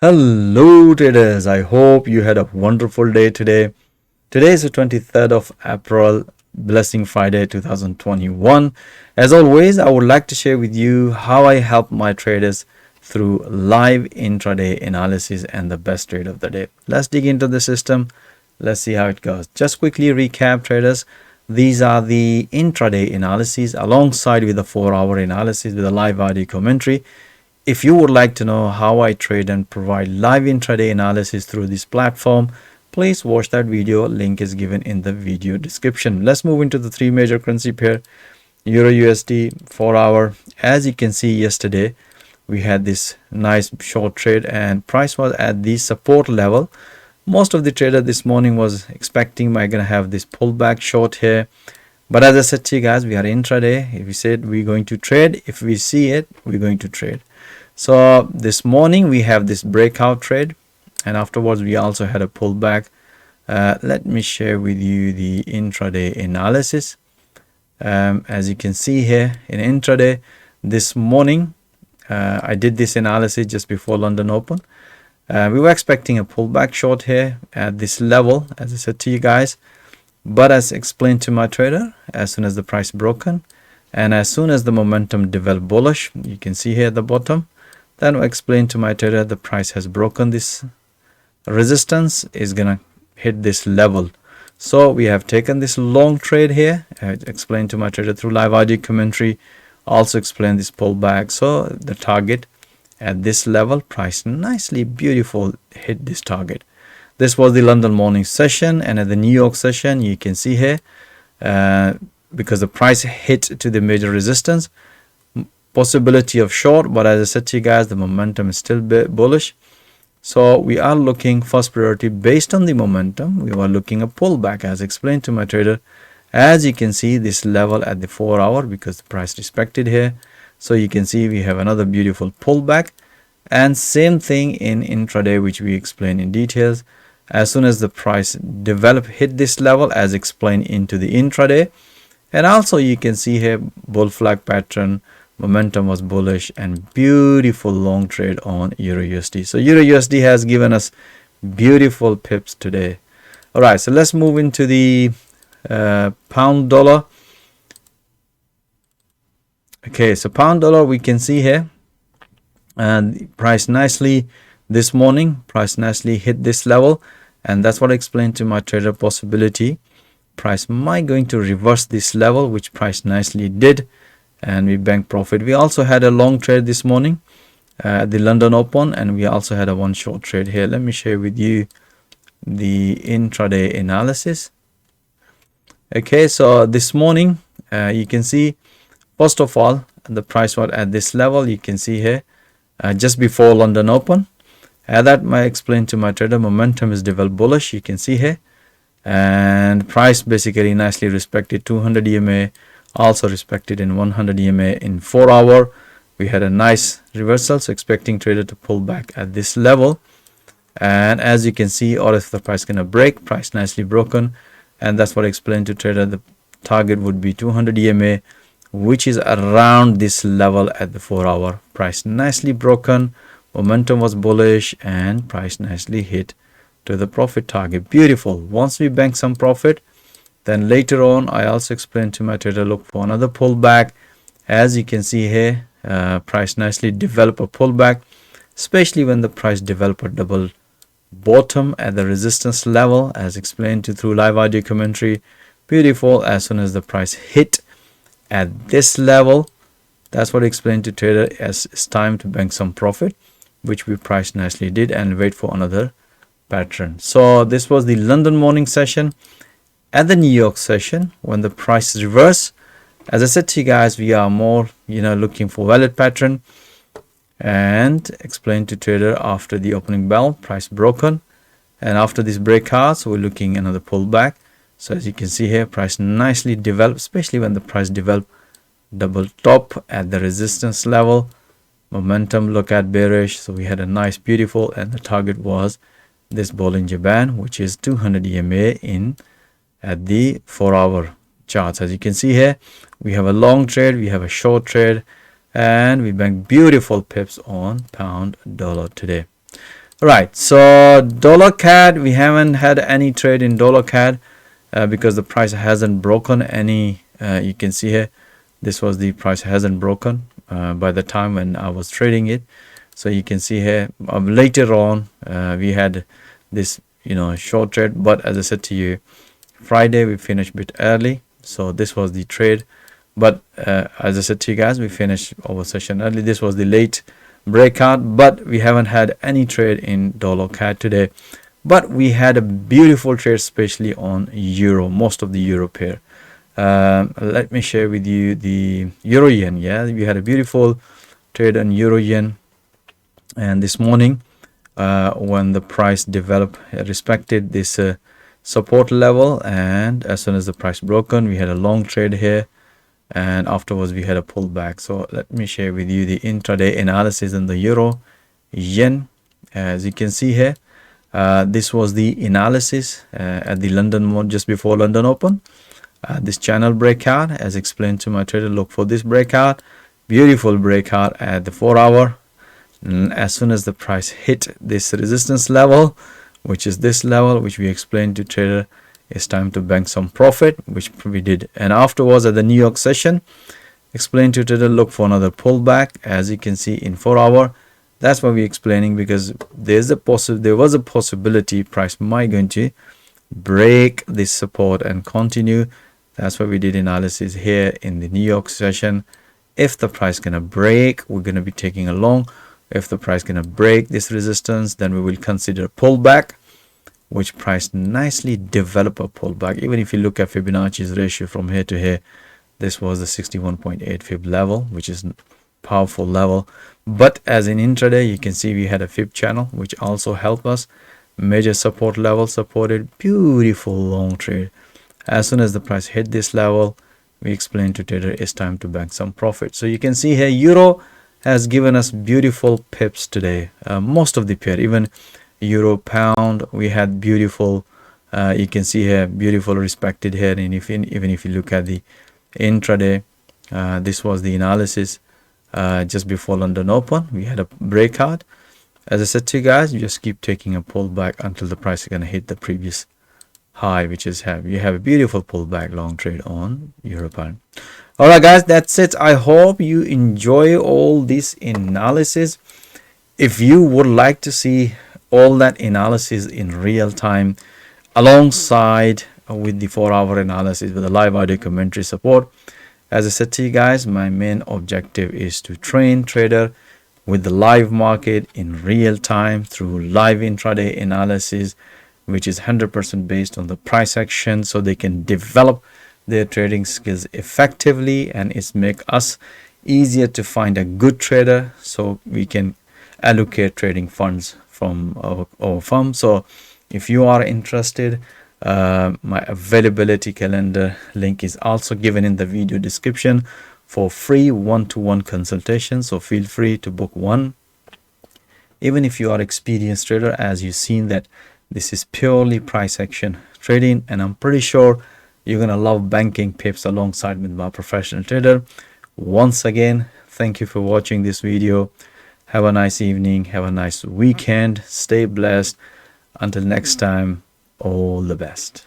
Hello traders, I hope you had a wonderful day today. Today is the 23rd of April, Blessing Friday 2021. As always, I would like to share with you how I help my traders through live intraday analysis and the best trade of the day. Let's dig into the system. Let's see how it goes. Just quickly recap traders. These are the intraday analyses alongside with the 4-hour analysis with a live audio commentary. If you would like to know how I trade and provide live intraday analysis through this platform, please watch that video. Link is given in the video description. Let's move into the three major currency pair. Euro USD 4-hour. As you can see, yesterday we had this nice short trade and price was at the support level. Most of the trader this morning was expecting I'm gonna have this pullback short here, but as I said to you guys, we are intraday. If we said we're going to trade, if we see it, we're going to trade. So this morning we have this breakout trade, and afterwards we also had a pullback. Let me share with you the intraday analysis. As you can see here in intraday this morning, I did this analysis just before London Open. We were expecting a pullback short here at this level, as I said to you guys, but as explained to my trader, as soon as the price broken and as soon as the momentum developed bullish, you can see here at the bottom, then I explained to my trader the price has broken this resistance, is gonna hit this level. So we have taken this long trade here. I explained to my trader through live audio commentary, also explained this pullback. So the target at this level, price nicely beautiful hit this target. This was the London morning session, and at the New York session you can see here, because the price hit to the major resistance, possibility of short, but as I said to you guys, the momentum is still bullish. So we are looking first priority based on the momentum. We were looking a pullback as explained to my trader. As you can see, this level at the 4-hour, because the price respected here, so you can see we have another beautiful pullback. And same thing in intraday, which we explain in details. As soon as the price hit this level as explained into the intraday, and also you can see here bull flag pattern, momentum was bullish, and beautiful long trade on Euro USD. So Euro USD has given us beautiful pips today. All right, so let's move into the pound dollar. Okay, so pound dollar, we can see here, and price nicely this morning, price nicely hit this level, and that's what I explained to my trader, possibility price might going to reverse this level, which price nicely did, and we banked profit. We also had a long trade this morning at the London Open, and we also had a one short trade here. Let me share with you the intraday analysis. Okay, so this morning you can see, first of all, the price was at this level. You can see here just before London Open, that I explained to my trader, momentum is developed bullish, you can see here, and price basically nicely respected 200 EMA, also respected in 100 EMA. In 4-hour we had a nice reversal, so expecting trader to pull back at this level, and as you can see, or if the price gonna break, price nicely broken, and that's what I explained to trader, the target would be 200 EMA, which is around this level at the 4-hour. Price nicely broken, momentum was bullish, and price nicely hit to the profit target. Beautiful. Once we bank some profit, then later on I also explained to my trader, look for another pullback. As you can see here, price nicely develop a pullback, especially when the price develop a double bottom at the resistance level, as explained to through live audio commentary. Beautiful. As soon as the price hit at this level, that's what I explained to trader, as it's time to bank some profit, which we price nicely did, and wait for another pattern. So this was the London morning session. At the New York session, when the price is reverse, as I said to you guys, we are more looking for valid pattern, and explained to trader after the opening bell, price broken, and after this breakout, so we're looking another pullback. So as you can see here, price nicely developed, especially when the price developed double top at the resistance level. Momentum look at bearish, so we had a nice beautiful, and the target was this Bollinger Band, which is 200 EMA in at the 4-hour charts. As you can see here, we have a long trade, we have a short trade, and we banked beautiful pips on pound dollar today. Right, so dollar CAD, we haven't had any trade in dollar CAD because the price hasn't broken any. You can see here, this was the price hasn't broken by the time when I was trading it. So you can see here later on we had this short trade, but as I said to you, Friday we finished a bit early, so this was the trade. But as I said to you guys, we finished our session early. This was the late breakout, but we haven't had any trade in dollar CAD today. But we had a beautiful trade, especially on euro, most of the euro pair. Let me share with you the euro yen. Yeah, we had a beautiful trade on euro yen, and this morning when the price developed, respected this support level, and as soon as the price broken, we had a long trade here, and afterwards we had a pullback. So let me share with you the intraday analysis in the euro yen. As you can see here, this was the analysis at the London mode just before London Open. This channel breakout, as explained to my trader, look for this breakout, beautiful breakout at the 4-hour. As soon as the price hit this resistance level, which is this level, which we explained to trader, it's time to bank some profit, which we did. And afterwards at the New York session, explained to trader, look for another pullback. As you can see in 4-hour, that's what we're explaining, because there was a possibility price might going to break this support and continue. That's why we did analysis here in the New York session. If the price gonna break, we're gonna be taking a long. If the price gonna break this resistance, then we will consider pullback, which price nicely develop a pullback. Even if you look at Fibonacci's ratio from here to here, this was the 61.8 fib level, which is powerful level. But as in intraday, you can see we had a fib channel, which also helped us. Major support level supported, beautiful long trade. As soon as the price hit this level, we explained to trader it's time to bank some profit. So you can see here euro has given us beautiful pips today. Most of the pair, even euro pound, we had beautiful, you can see here, beautiful respected here. And even if you look at the intraday, this was the analysis just before London Open. We had a breakout. As I said to you guys, you just keep taking a pullback until the price is going to hit the previous high, which is you have a beautiful pullback long trade on euro pound. All right guys, that's it. I hope you enjoy all this analysis. If you would like to see all that analysis in real time alongside with the 4-hour analysis with the live audio commentary support, as I said to you guys, my main objective is to train trader with the live market in real time through live intraday analysis, which is 100% based on the price action, so they can develop their trading skills effectively, and it's make us easier to find a good trader so we can allocate trading funds from our firm. So if you are interested, my availability calendar link is also given in the video description for free one-to-one consultation, so feel free to book one. Even if you are experienced trader, as you've seen that this is purely price action trading, and I'm pretty sure you're gonna love banking pips alongside with my professional trader. Once again, thank you for watching this video. Have a nice evening, have a nice weekend, stay blessed. Until next time, all the best.